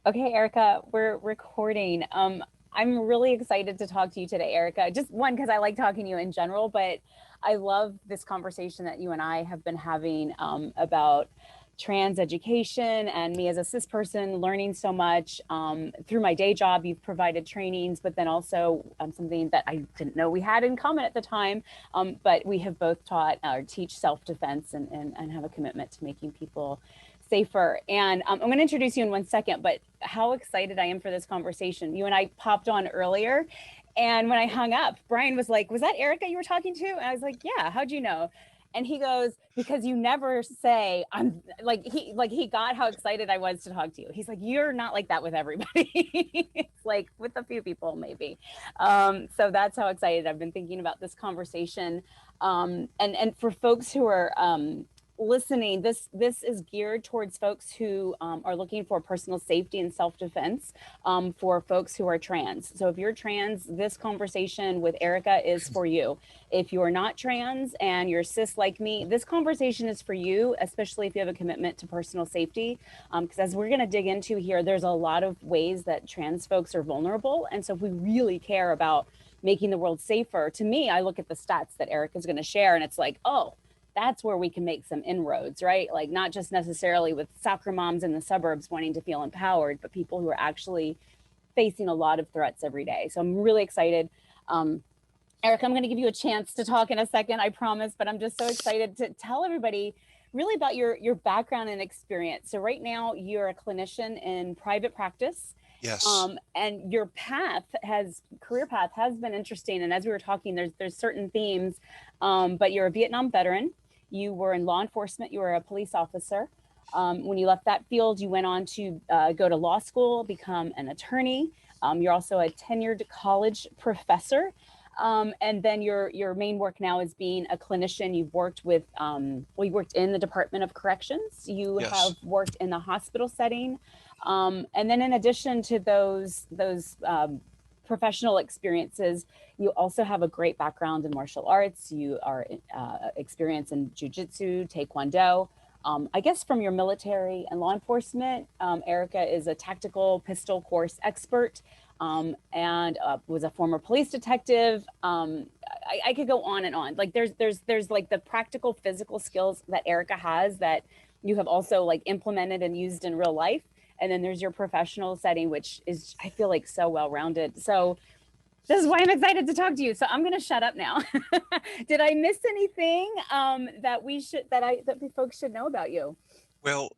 Okay, Erica, we're recording. I'm really excited to talk to you today, Erica. Just one, because I like talking to you in general, but I love this conversation that you and I have been having about trans education and me as a cis person learning so much through my day job. You've provided trainings, but then also something that I didn't know we had in common at the time. But we have both taught or teach self defense and have a commitment to making people safer. And I'm going to introduce you in 1 second, but how excited I am for this conversation. You and I popped on earlier. And when I hung up, Brian was like, "Was that Erika you were talking to?" And I was like, "Yeah, how'd you know?" And he goes, "Because you never say I'm he got how excited I was to talk to you. He's like, "You're not like that with everybody." It's like with a few people, maybe. So that's how excited I've been thinking about this conversation. And for folks who are listening, this is geared towards folks who are looking for personal safety and self-defense for folks who are trans. So if you're trans, this conversation with Erika is for you. If you're not trans and you're cis like me, this conversation is for you, especially if you have a commitment to personal safety. Because as we're going to dig into here, there's a lot of ways that trans folks are vulnerable. And so if we really care about making the world safer, to me, I look at the stats that Erika is going to share, and it's like, oh, that's where we can make some inroads, right? Like not just necessarily with soccer moms in the suburbs wanting to feel empowered, but people who are actually facing a lot of threats every day. So I'm really excited. Eric, I'm going to give you a chance to talk in a second, I promise, but I'm just so excited to tell everybody really about your background and experience. So right now you're a clinician in private practice. Yes. And your career path has been interesting. And as we were talking, there's certain themes, but you're a Vietnam veteran. You were in law enforcement. You were a police officer. When you left that field, you went on to go to law school, become an attorney. You're also a tenured college professor. And then your main work now is being a clinician. You've worked with well, you worked in the Department of Corrections. You have Yes. worked in the hospital setting, and then in addition to those professional experiences, you also have a great background in martial arts. You are experienced in jujitsu, taekwondo. I guess from your military and law enforcement, Erika is a tactical pistol course expert and was a former police detective. I could go on and on. Like there's like the practical physical skills that Erika has that you have also like implemented and used in real life. And then there's your professional setting, which is I feel like so well rounded. So this is why I'm excited to talk to you. So I'm going to shut up now. Did I miss anything that we should that folks should know about you? Well,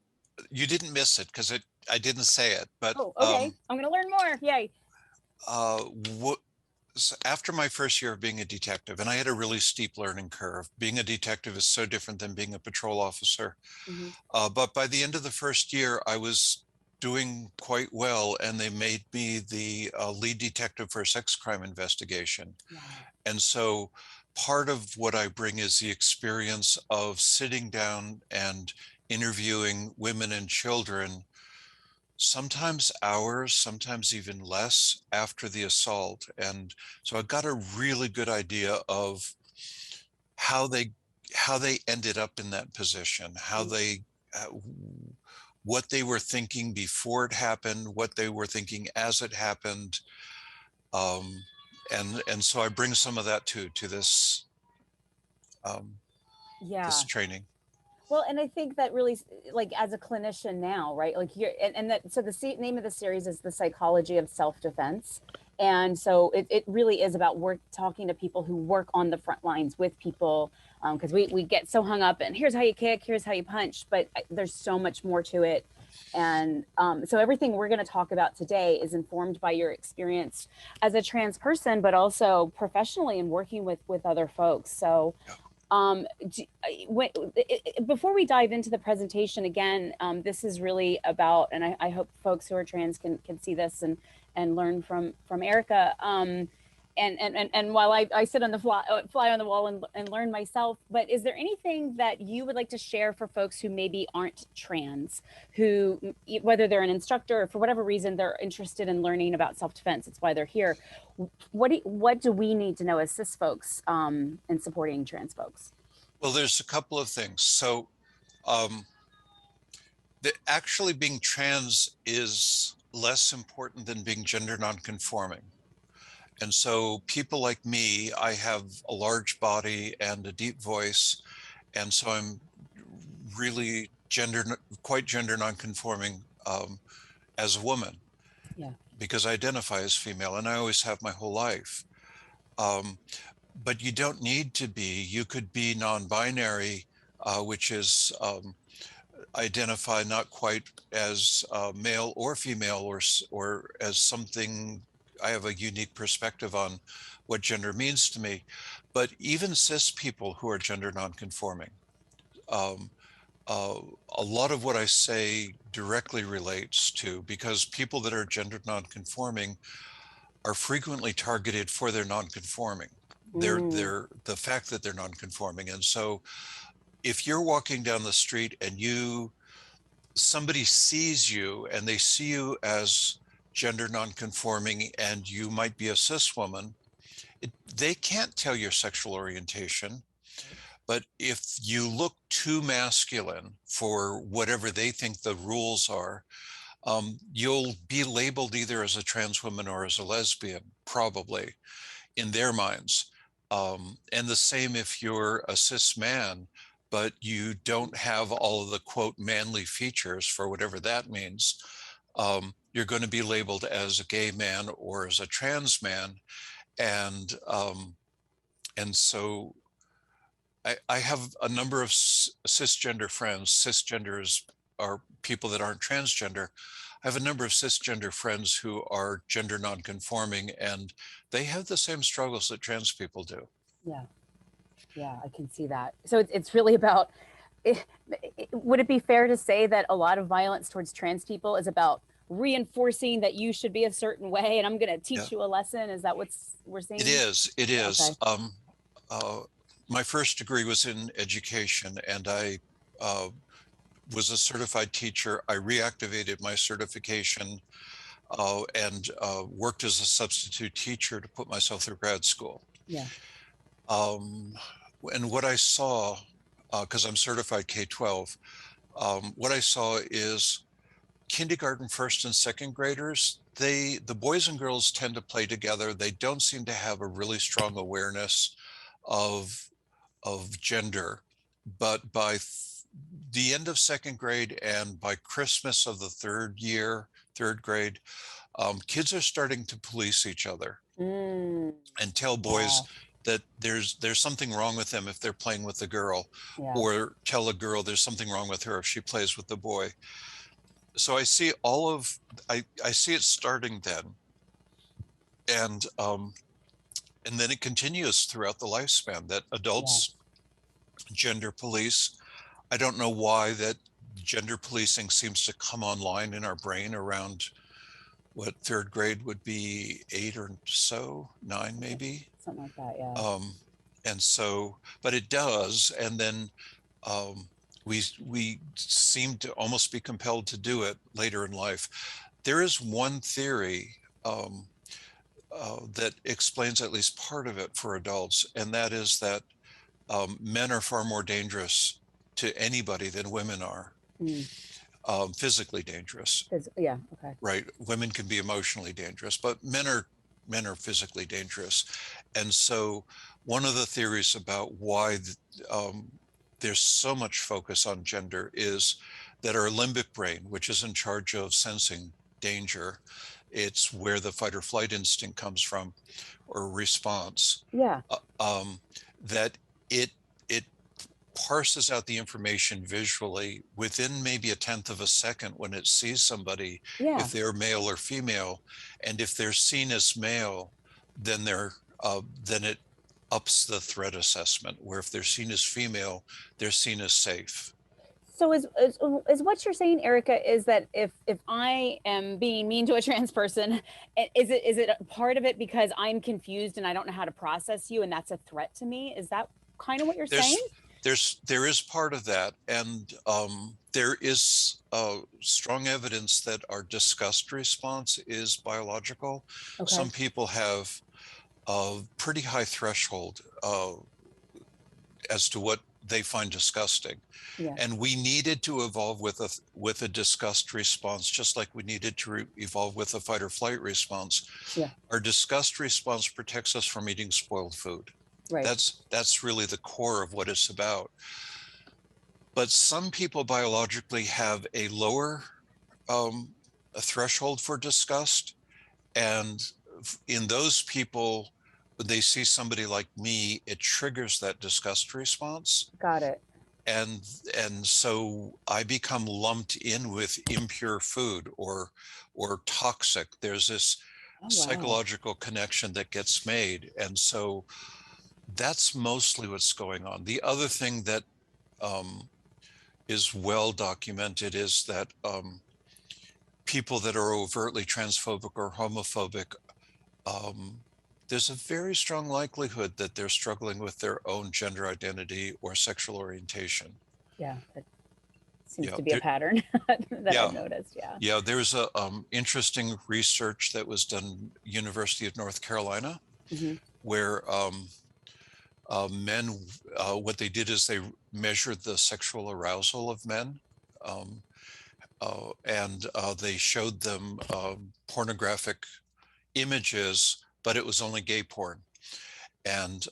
you didn't miss it because I didn't say it, but Oh, okay. I'm going to learn more. Yay. uh, what, after my first year of being a detective, and I had a really steep learning curve. Being a detective is so different than being a patrol officer. Mm-hmm. But by the end of the first year, I was doing quite well, and they made me the lead detective for a sex crime investigation. Wow. And so part of what I bring is the experience of sitting down and interviewing women and children, sometimes hours, sometimes even less after the assault. And so I got a really good idea of how they how they ended up in that position, how they uh, what they were thinking before it happened, what they were thinking as it happened. Um, and so I bring some of that to um, this Yeah. training. Well, and I think that really, like, as a clinician now, right? Like, you're, and that, so the name of the series is The Psychology of Self Defense. And so it really is about talking to people who work on the front lines with people. Because we get so hung up and here's how you kick, here's how you punch, but there's so much more to it. And so everything we're going to talk about today is informed by your experience as a trans person, but also professionally and working with other folks. So Yeah. when, before we dive into the presentation again, this is really about, and I hope folks who are trans can see this and learn from Erika. And while I sit on the fly on the wall and learn myself, but is there anything that you would like to share for folks who maybe aren't trans, who whether they're an instructor or for whatever reason they're interested in learning about self defense? It's why they're here. What do we need to know as cis folks in supporting trans folks? Well, there's a couple of things. So um, actually being trans is less important than being gender nonconforming. And so people like me, I have a large body and a deep voice, and so I'm really quite gender nonconforming as a woman Yeah. because I identify as female, and I always have my whole life. Um, but you don't need to be. You could be non-binary, which is identify not quite as male or female, or as something. I have a unique perspective on what gender means to me. But even cis people who are gender nonconforming, um, uh, a lot of what I say directly relates to, because people that are gender nonconforming are frequently targeted for their nonconforming. Mm, They're the fact that they're nonconforming. And so if you're walking down the street and somebody sees you and they see you as gender nonconforming and you might be a cis woman, they can't tell your sexual orientation. But if you look too masculine for whatever they think the rules are, you'll be labeled either as a trans woman or as a lesbian, probably in their minds. And the same if you're a cis man, but you don't have all of the quote manly features, for whatever that means. You're going to be labeled as a gay man or as a trans man. And so I have a number of cisgender friends. Cisgenders are people that aren't transgender. I have a number of cisgender friends who are gender nonconforming, and they have the same struggles that trans people do. yeah. Yeah. I can see that. So it's really about, it, would it be fair to say that a lot of violence towards trans people is about reinforcing that you should be a certain way and I'm going to Yeah, teach you a lesson? Is that what's we're it seeing? is. It is. Okay. Uh, my first degree was in education, and I uh, was a certified teacher. I reactivated my certification and worked as a substitute teacher to put myself through grad school. Yeah. Um, and what I saw, because I'm certified K-12, what I saw is kindergarten, first and second graders, the boys and girls tend to play together. They don't seem to have a really strong awareness of gender. But by the end of second grade and by Christmas of the third grade, kids are starting to police each other Mm, and tell boys wow. that there's something wrong with them if they're playing with the girl, Yeah. or tell a girl there's something wrong with her if she plays with the boy. So I see I see it starting then, and and then it continues throughout the lifespan that Yeah. adults gender police. I don't know why that gender policing seems to come online in our brain around what third grade would be, 8 or so, 9 maybe. Something like that. Yeah. Um, and so, but it does, and then um, we seem to almost be compelled to do it later in life. There is one theory that explains at least part of it for adults, and that is that men are far more dangerous to anybody than women are, Mm, physically dangerous, yeah. Okay. right? Women can be emotionally dangerous, but men are physically dangerous. And so one of the theories about why there's so much focus on gender is that our limbic brain, which is in charge of sensing danger, it's where the fight or flight instinct comes from, or response, Yeah. uh, um, that it it parses out the information visually within maybe a tenth of a second when it sees somebody, Yeah. if they're male or female. And if they're seen as male, then then it ups the threat assessment, where if they're seen as female, they're seen as safe. So is what you're saying, Erica, is that if I am being mean to a trans person, is it a part of it because I'm confused and I don't know how to process you, and that's a threat to me? Is that kind of what you're saying? There is part of that, and there is strong evidence that our disgust response is biological. Okay. Some people have a pretty high threshold as to what they find disgusting. Yeah. And we needed to evolve with a disgust response, just like we needed to evolve with a fight or flight response. Yeah. Our disgust response protects us from eating spoiled food. Right. That's really the core of what it's about. But some people biologically have a lower a threshold for disgust. And in those people, when they see somebody like me, it triggers that disgust response. Got it. And and so I become lumped in with impure food or toxic. There's this Oh, wow. psychological connection that gets made. And so that's mostly what's going on. The other thing that um, is well documented is that people that are overtly transphobic or homophobic, um, there's a very strong likelihood that they're struggling with their own gender identity or sexual orientation. Yeah. That seems Yeah, to be a pattern that yeah, I've noticed. Yeah. yeah. There's a interesting research that was done University of North Carolina, Hmm. where men, what they did is they measured the sexual arousal of men. Um, and they showed them pornographic images, but it was only gay porn. And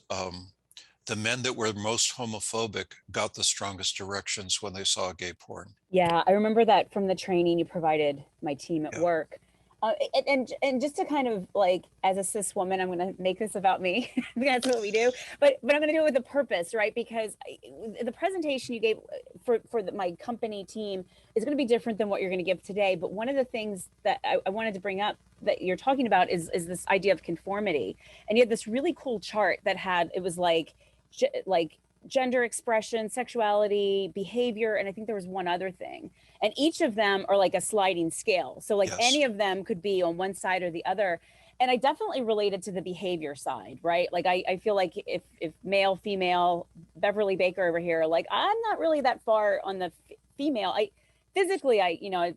the men that were most homophobic got the strongest erections when they saw gay porn. Yeah, I remember that from the training you provided my team at Yeah, work. And just to kind of like, as a cis woman, I'm going to make this about me. That's what we do, but I'm going to do it with a purpose, right? Because the presentation you gave my company team is going to be different than what you're going to give today. But one of the things that I wanted to bring up that you're talking about is this idea of conformity, and you had this really cool chart that had it was like gender expression, sexuality, behavior, and I think there was one other thing. And each of them are like a sliding scale. So like yes, any of them could be on one side or the other. And I definitely related to the behavior side, right? Like I feel like if male, female, Beverly Baker over here, like I'm not really that far on the female. I physically,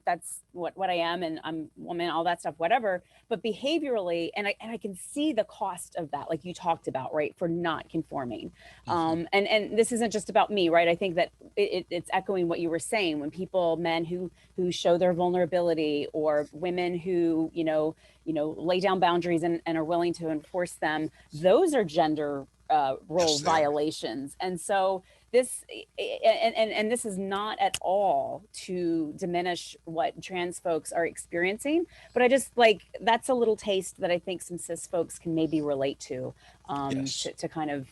that's what I am, and I'm a woman, all that stuff, whatever. But behaviorally, and I can see the cost of that, like you talked about, right, for not conforming. mm-hmm. And this isn't just about me, right? I think that it's echoing what you were saying when people, men who show their vulnerability, or women who lay down boundaries and are willing to enforce them. Those are gender role Yes, they are. violations. And so this and this is not at all to diminish what trans folks are experiencing, but I just like that's a little taste that I think some cis folks can maybe relate Yes, to kind of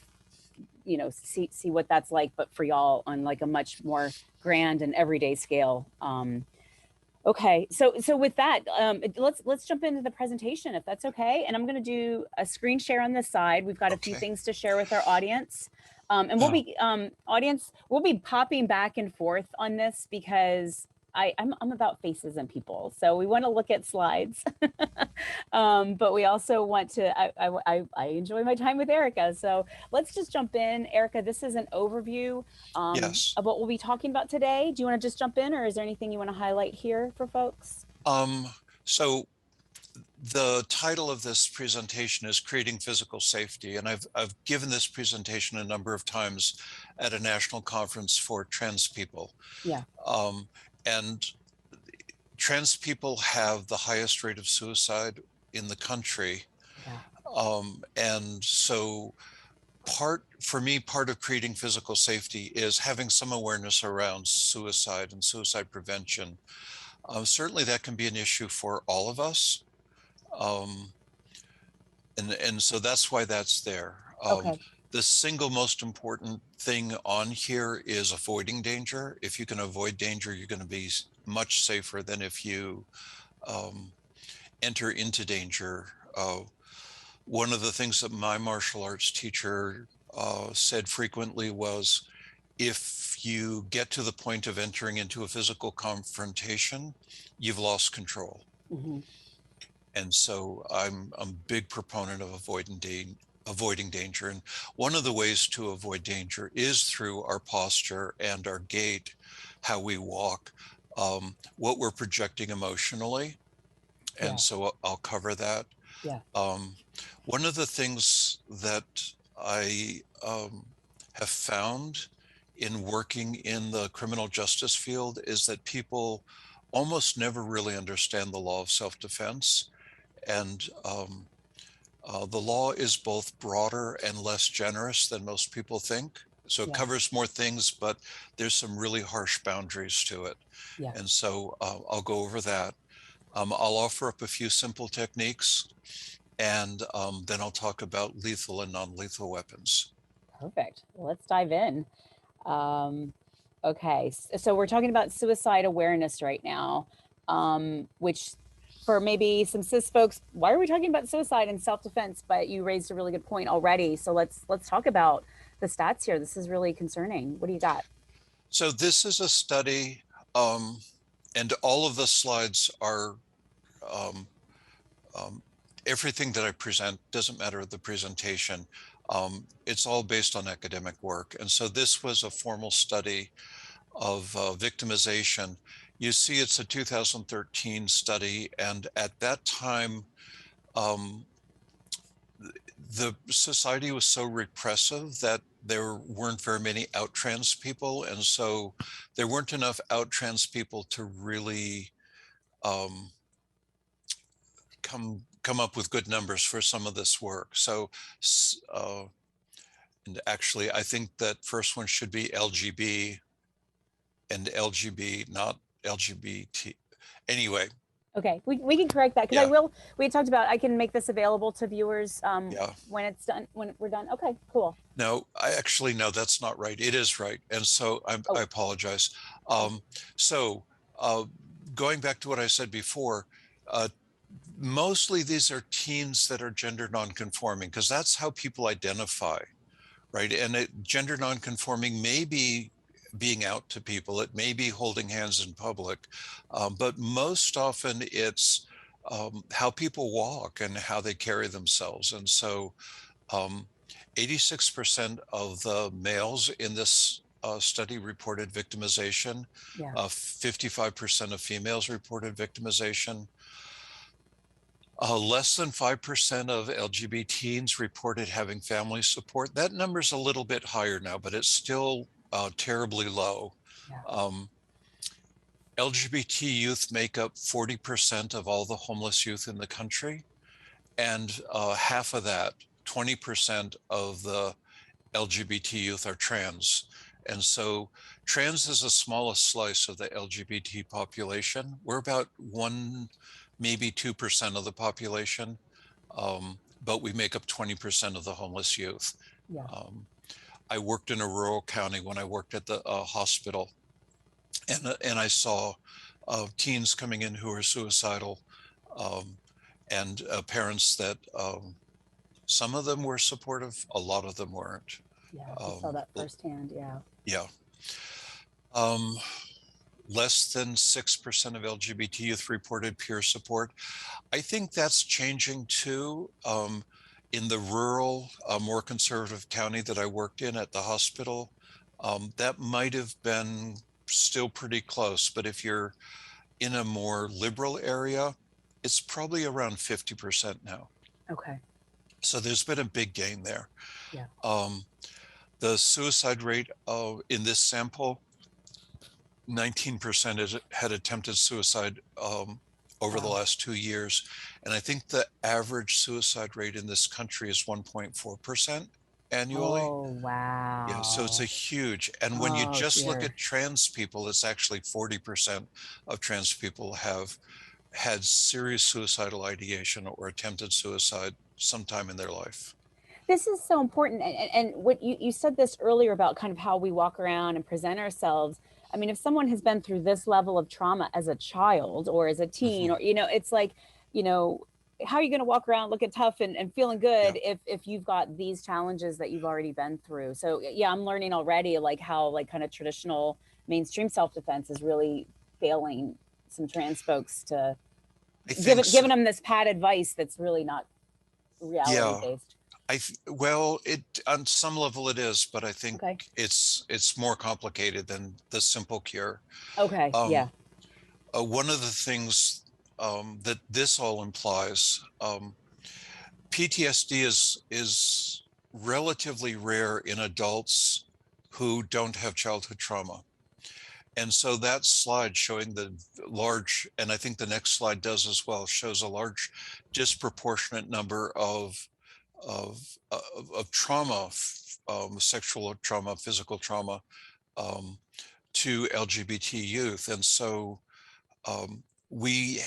see what that's like, but for y'all on like a much more grand and everyday scale. Okay, so with that, let's jump into the presentation if that's okay. And I'm going to do a screen share on this side. We've got a few okay. things to share with our audience, and we'll be we'll be popping back and forth on this because I'm about faces and people, so we want to look at slides, but we also want to. I enjoy my time with Erika, so let's just jump in. Erika, this is an overview Yes. of what we'll be talking about today. Do you want to just jump in, or is there anything you want to highlight here for folks? Um, so the title of this presentation is Creating Physical Safety, and I've given this presentation a number of times at a national conference for trans people. Yeah. Um, and trans people have the highest rate of suicide in the country. Yeah. And so part of creating physical safety is having some awareness around suicide and suicide prevention. Certainly that can be an issue for all of us. Um, and so that's why that's there. Okay. The single most important thing on here is avoiding danger. If you can avoid danger, you're going to be much safer than if you um, enter into danger. One of the things that my martial arts teacher said frequently was, if you get to the point of entering into a physical confrontation, you've lost control. Hmm. And so I'm a big proponent of avoiding danger. And one of the ways to avoid danger is through our posture and our gait, how we walk, what we're projecting emotionally. And Yeah. so I'll cover that. Yeah. Um, One of the things that I have found in working in the criminal justice field is that people almost never really understand the law of self-defense. And the law is both broader and less generous than most people think. So it Yeah. covers more things, but there's some really harsh boundaries to it. Yeah. And so I'll go over that. I'll offer up a few simple techniques, and then I'll talk about lethal and non-lethal weapons. Perfect. Let's dive in. Um, okay. So we're talking about suicide awareness right now, which for maybe some cis folks, why are we talking about suicide and self-defense? But you raised a really good point already. So let's talk about the stats here. This is really concerning. What do you got? So this is a study, and all of the slides are um, um, everything that I present, doesn't matter the presentation. It's all based on academic work. And so this was a formal study of victimization. You see, it's a 2013 study. And at that time, um, the society was so repressive that there weren't very many out trans people. And so there weren't enough out trans people to really um, come up with good numbers for some of this work. So, and actually, I think that first one should be LGB and LGB, not LGBT. Anyway, Okay, we can correct that because I yeah, will. We had talked about I can make this available to viewers yeah. when it's done, when we're done. Okay, cool. No, I actually, no, that's not right. It is right. And so I Oh, apologize. okay. Um, so uh, going back to what I said before, uh, mostly these are teens that are gender nonconforming because that's how people identify. Right? And gender nonconforming may be being out to people, it may be holding hands in public, but most often it's how people walk and how they carry themselves. And so 86% of the males in this study reported victimization, Yeah. 55% of females reported victimization. Less than 5% of LGBT teens reported having family support. That number's a little bit higher now, but it's still terribly low. Yeah. Um, LGBT youth make up 40% of all the homeless youth in the country, and half of that, 20% of the LGBT youth are trans. And so trans is the smallest slice of the LGBT population. We're about one, maybe 2% of the population, but we make up 20% of the homeless youth. Yeah. Um, I worked in a rural county when I worked at the hospital, and I saw teens coming in who were suicidal, um, and parents that some of them were supportive, a lot of them weren't. Yeah. You saw that firsthand. Yeah. Yeah. Um, Less than 6% of LGBT youth reported peer support. I think that's changing too. In the rural, more conservative county that I worked in at the hospital, that might have been still pretty close. But if you're in a more liberal area, it's probably around 50% now. Okay. So there's been a big gain there. Yeah. Um, the suicide rate in this sample, 19% had attempted suicide over the Wow. last 2 years. And I think the average suicide rate in this country is 1.4% annually. Oh, Yeah, so it's a wow. huge, and when you Oh, just look dear. at trans people, it's actually 40% of trans people have had serious suicidal ideation or attempted suicide sometime in their life. This is so important. And what you said this earlier about kind of how we walk around and present ourselves. I mean, if someone has been through this level of trauma as a child or as a teen, Hmm. or, it's like, you know, how are you going to walk around looking tough and feeling Yeah, good if you've got these challenges that you've already been through? So yeah, I'm learning already like how like kind of traditional mainstream self-defense is really failing some trans folks to I think so. giving them this pat advice that's really not reality Yeah, based. well, it on some level it is, but I think Okay. it's more complicated than the simple cure. Okay. Um, Yeah. One of the things that this all implies, PTSD is relatively rare in adults who don't have childhood trauma. And so that slide showing the large, and I think the next slide does as well, shows a large disproportionate number of trauma, sexual trauma, physical trauma, to LGBT youth. And so we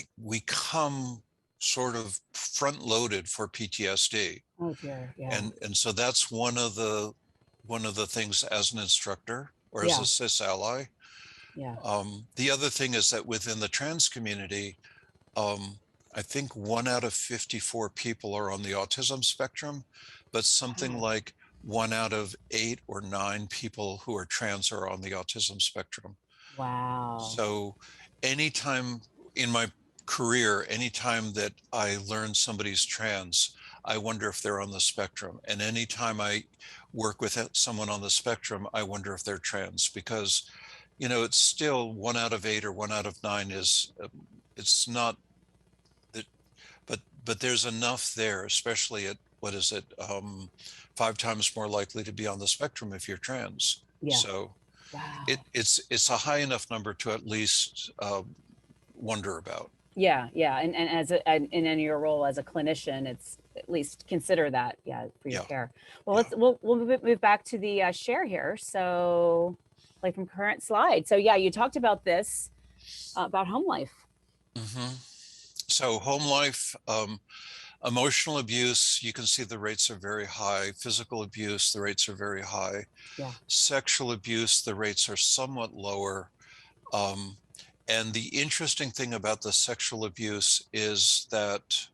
come sort of front loaded for PTSD. Oh dear. Yeah. And so that's one of the things as an instructor or as Yeah. a cis ally. Yeah. The other thing is that within the trans community, I think 1 out of 54 people are on the autism spectrum, but something Wow. like 1 out of 8 or 9 people who are trans are on the autism spectrum. Wow. So anytime in my career, anytime that I learn somebody's trans, I wonder if they're on the spectrum. And anytime I work with someone on the spectrum, I wonder if they're trans, because, you know, it's still 1 out of 8 or 1 out of 9 is, it's not that, but there's enough there, especially at, what is it, 5 times more likely to be on the spectrum if you're trans. Yeah. So Wow. it's a high enough number to at least wonder about. Yeah, yeah, and as and in your role as a clinician, it's at least consider that, yeah, for your Yeah, care. Well, yeah. we'll move back to the share here. So, like from current slide. So yeah, you talked about this about home life. Hmm. So home life, emotional abuse, you can see the rates are very high. Physical abuse, the rates are very high. Yeah. Sexual abuse, the rates are somewhat lower. Um, and the interesting thing about the sexual abuse is that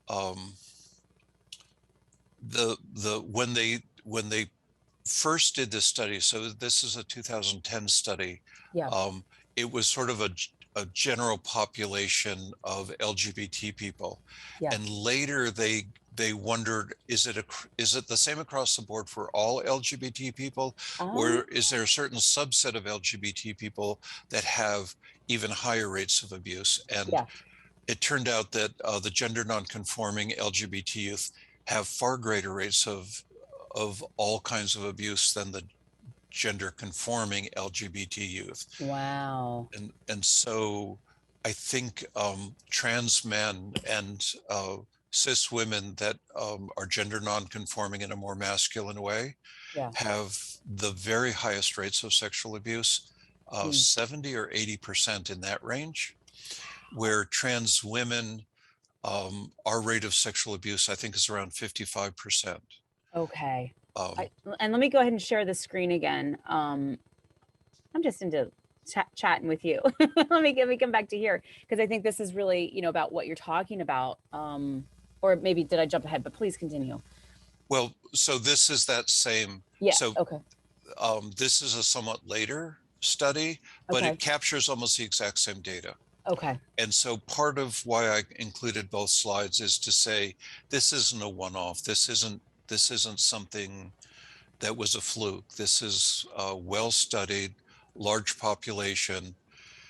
um, when they first did this study, so this is a 2010 study, Yeah. um, it was sort of a general population of LGBT people, Yeah. and later they wondered, is it the same across the board for all LGBT people, Um, or is there a certain subset of LGBT people that have even higher rates of abuse? And yeah. it turned out that the gender non-conforming LGBT youth have far greater rates of all kinds of abuse than the gender conforming LGBT youth. Wow. And so I think trans men and cis women that are gender non-conforming in a more masculine way Yeah. have the very highest rates of sexual abuse, Hmm. 70 or 80% in that range, where trans women, our rate of sexual abuse, I think, is around 55%. Okay. Um, And let me go ahead and share the screen again. I'm just into chatting with you. Let me come back to here because I think this is really, about what you're talking about. Or maybe did I jump ahead? But please continue. well, so this is that same, Yeah. so Okay. this is a somewhat later study, but Okay. it captures almost the exact same data. Okay. And so part of why I included both slides is to say, this isn't a one-off. This isn't something that was a fluke. This is well-studied, large population.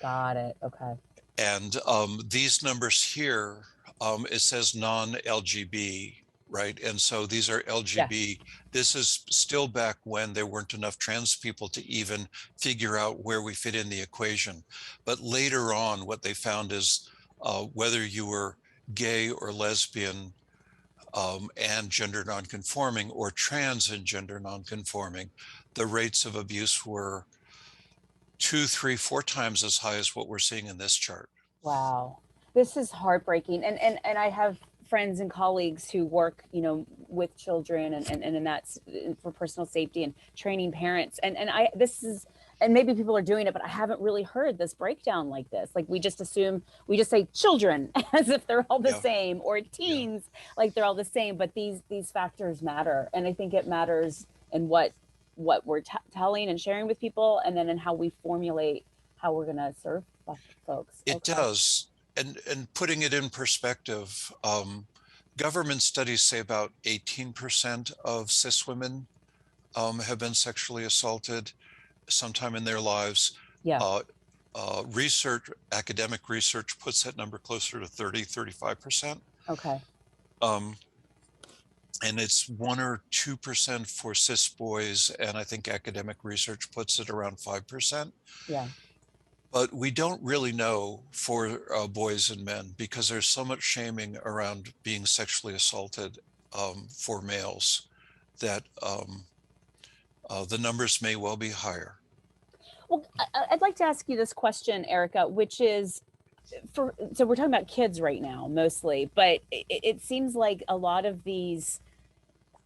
Got it. Okay. And these numbers here, it says non-LGB, right? And so these are Yeah. LGB. This is still back when there weren't enough trans people to even figure out where we fit in the equation. But later on, what they found is whether you were gay or lesbian and gender nonconforming, or trans and gender nonconforming, the rates of abuse were 2, 3, 4 times as high as what we're seeing in this chart. Wow. This is heartbreaking. And I have friends and colleagues who work, with children and that's for personal safety and training parents. And I this is and maybe people are doing it, but I haven't really heard this breakdown like this. Like we just say children as if they're all the Yeah, same, or yeah. teens like they're all the same. But these factors matter, and I think it matters in what we're telling and sharing with people, and then in how we formulate how we're going to serve folks. It Okay. does. And putting it in perspective, government studies say about 18% of cis women have been sexually assaulted sometime in their lives. Yeah. Uh, academic research puts that number closer to 30, 35%. Okay. Um, and it's 1 or 2% for cis boys, and I think academic research puts it around 5%. Yeah. But we don't really know for boys and men, because there's so much shaming around being sexually assaulted for males, that the numbers may well be higher. Well, I'd like to ask you this question, Erika, which is, so we're talking about kids right now mostly, but it seems like a lot of these,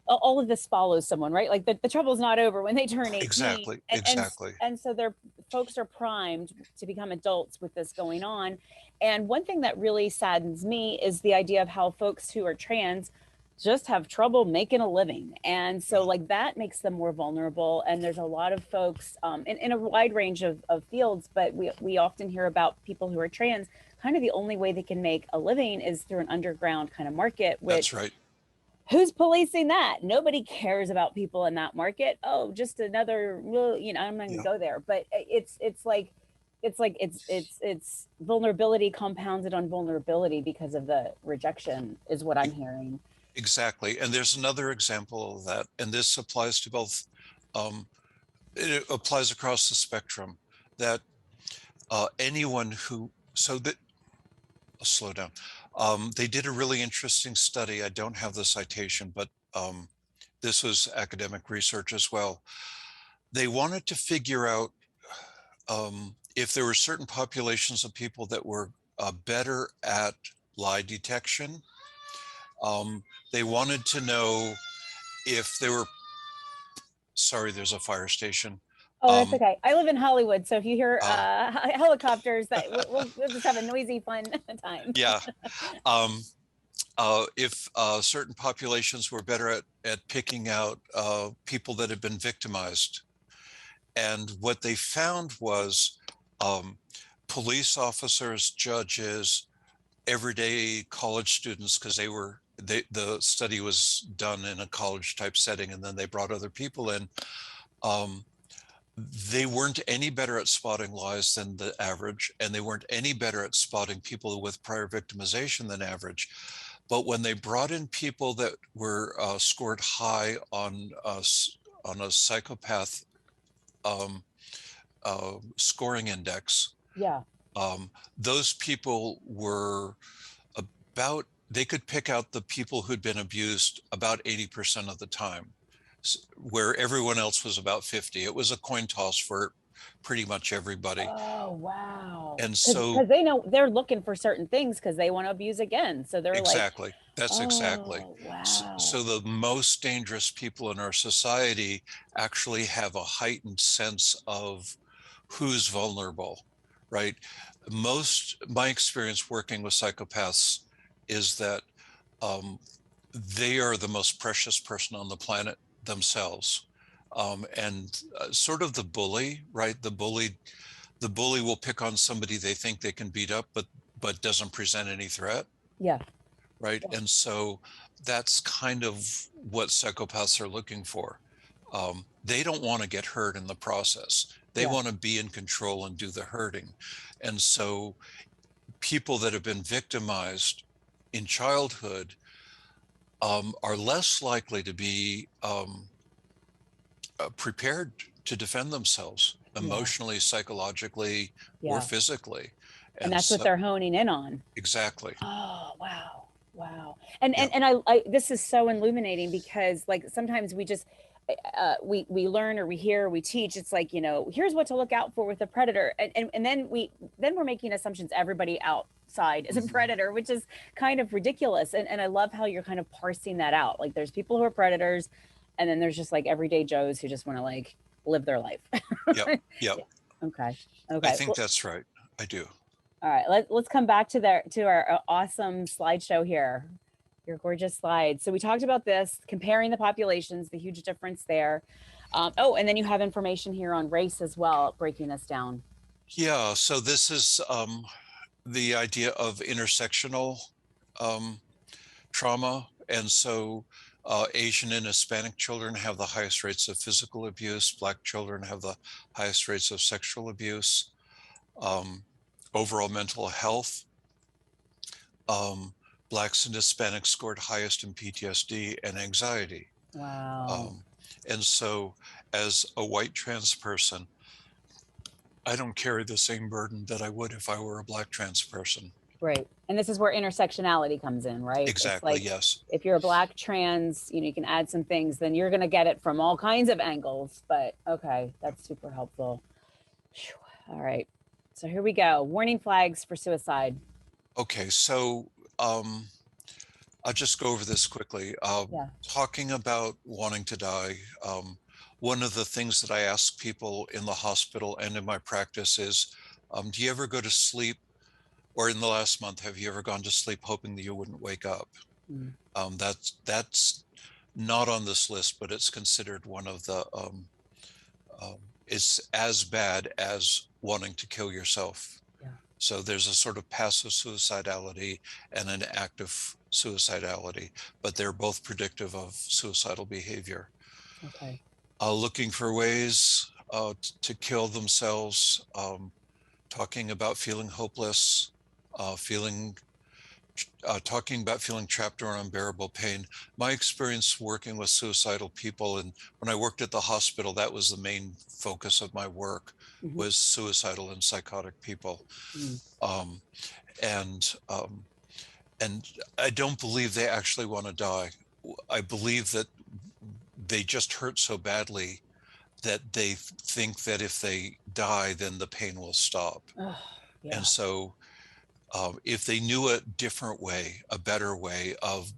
all of this follows someone, right? Like the trouble's not over when they turn 18, Exactly, and exactly. and so their folks are primed to become adults with this going on. And one thing that really saddens me is the idea of how folks who are trans just have trouble making a living, and so like that makes them more vulnerable. And there's a lot of folks in a wide range of fields, but we often hear about people who are trans, kind of the only way they can make a living is through an underground kind of market, That's which, right. who's policing that? Nobody cares about people in that market. Oh, just another, well, I'm not going to Yeah, go there. But it's vulnerability compounded on vulnerability because of the rejection, is what I'm e- hearing. exactly. And there's another example of that, and this applies to both. Um, it applies across the spectrum, that anyone who, so that, I'll slow down. They did a really interesting study. I don't have the citation, but this was academic research as well. They wanted to figure out if there were certain populations of people that were better at lie detection. They wanted to know if there were, sorry, there's a fire station. Oh, that's Um, okay. I live in Hollywood, so if you hear uh, helicopters, that we'll just have a noisy, fun time. yeah. Um, if certain populations were better at picking out people that had been victimized. And what they found was um, police officers, judges, everyday college students, because the study was done in a college type setting, and then they brought other people in. Um, they weren't any better at spotting lies than the average, and they weren't any better at spotting people with prior victimization than average. But when they brought in people that were scored high on a psychopath um, scoring index, Yeah. um, those people were about, they could pick out the people who'd been abused about 80% of the time, where everyone else was about 50. It was a coin toss for pretty much everybody. Oh, wow. And Because so, they know they're looking for certain things because they want to abuse again. So they're like, exactly, that's exactly. oh, So wow. the most dangerous people in our society actually have a heightened sense of who's vulnerable, right? My experience working with psychopaths is that um, they are the most precious person on the planet themselves. And sort of the bully, right? The bully will pick on somebody they think they can beat up, but doesn't present any threat, Yeah. right? And so that's kind of what psychopaths are looking for. They don't want to get hurt in the process. They Yeah. want to be in control and do the hurting. And so people that have been victimized in childhood are less likely to be prepared to defend themselves Yeah. emotionally, psychologically, or Yeah. physically. And And that's what so, they're honing in on. exactly. Oh, wow. Wow. And Yeah. I this is so illuminating because like sometimes we just we learn or we hear or we teach, it's like, here's what to look out for with a predator, and then we're making assumptions everybody outside is a Mhm. predator, which is kind of ridiculous. And I love how you're kind of parsing that out. Like there's people who are predators, and then there's just like everyday Joes who just want to like live their life. Yep. Yep. Yeah. Okay. I Okay. think Well, that's right. I do. all right, let's come back to our awesome slideshow here. Your gorgeous slides. So we talked about this, comparing the populations, the huge difference there. Oh, and then you have information here on race as well, breaking this down. Yeah. So this is the idea of intersectional um, trauma. And so Asian and Hispanic children have the highest rates of physical abuse. Black children have the highest rates of sexual abuse. Um, Overall mental health. Um, Blacks and Hispanics scored highest in PTSD and anxiety. Wow. Um, and so as a white trans person, I don't carry the same burden that I would if I were a Black trans person. Right. And this is where intersectionality comes in, right? It's Exactly, like yes. if you're a Black trans, you can add some things, then you're going to get it from all kinds of angles. But okay, that's super helpful. All right. So here we go. Warning flags for suicide. Okay, so um, I'll just go over this quickly. Yeah. Talking about wanting to die, one of the things that I ask people in the hospital and in my practice is, do you ever go to sleep, or in the last month, have you ever gone to sleep hoping that you wouldn't wake up? Mm. That's not on this list, but it's considered one of the, um, it's as bad as wanting to kill yourself. Yeah. So there's a sort of passive suicidality and an active suicidality, but they're both predictive of suicidal behavior. Okay. Looking for ways to kill themselves, talking about feeling hopeless, feeling talking about feeling trapped or unbearable pain. My experience working with suicidal people, and when I worked at the hospital, that was the main focus of my work, Mm-hmm. was suicidal and psychotic people. Mm. Um, and um, and I don't believe they actually want to die. I believe that they just hurt so badly that they think that if they die, then the pain will stop. Oh, And yeah. so, if they knew a different way, a better way of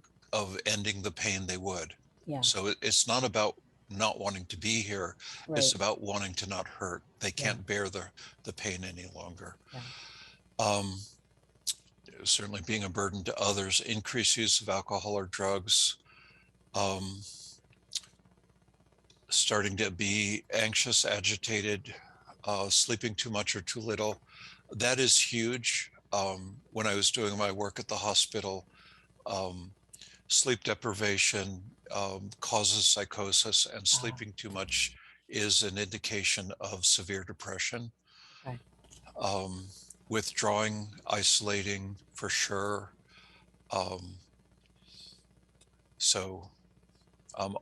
ending the pain, they would. Yeah. So it's not about not wanting to be here; it's Right. about wanting to not hurt. They Yeah. can't bear the pain any longer. Yeah. Um, Certainly being a burden to others, increased use of alcohol or drugs, um, starting to be anxious, agitated, sleeping too much or too little. That is huge. When I was doing my work at the hospital, um, sleep deprivation causes psychosis, and Ah, sleeping too much is an indication of severe depression. okay. Um, Withdrawing, isolating for sure. Um, so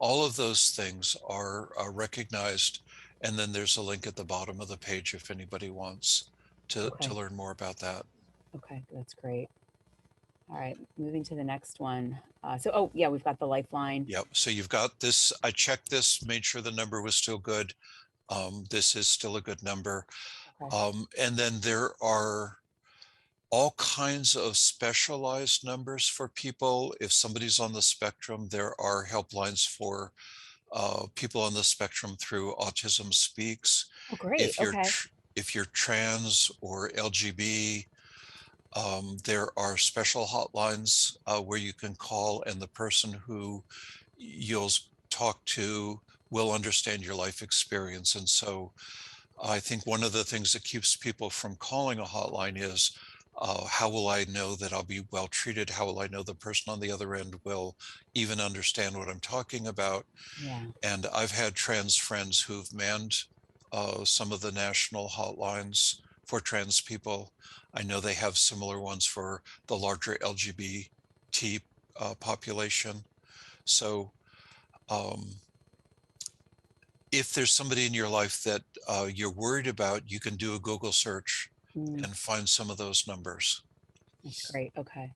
all of those things are recognized, and then there's a link at the bottom of the page if anybody wants to Okay. learn more about that. Okay. That's great. All right. Moving to the next one. Oh, yeah, we've got the lifeline. Yep. So you've got this. I checked this, made sure the number was still good. This is still a good number. Okay. And then there are all kinds of specialized numbers for people. If somebody's on the spectrum, there are helplines for people on the spectrum through Autism Speaks. Oh, great. If you're Okay. if you're trans or LGB, there are special hotlines where you can call, and the person who you'll talk to will understand your life experience. And so I think one of the things that keeps people from calling a hotline is, how will I know that I'll be well treated? How will I know the person on the other end will even understand what I'm talking about? Yeah. And I've had trans friends who've manned some of the national hotlines for trans people. I know they have similar ones for the larger LGBT population. So um, if there's somebody in your life that you're worried about, you can do a Google search Mm, and find some of those numbers. that's great. Okay.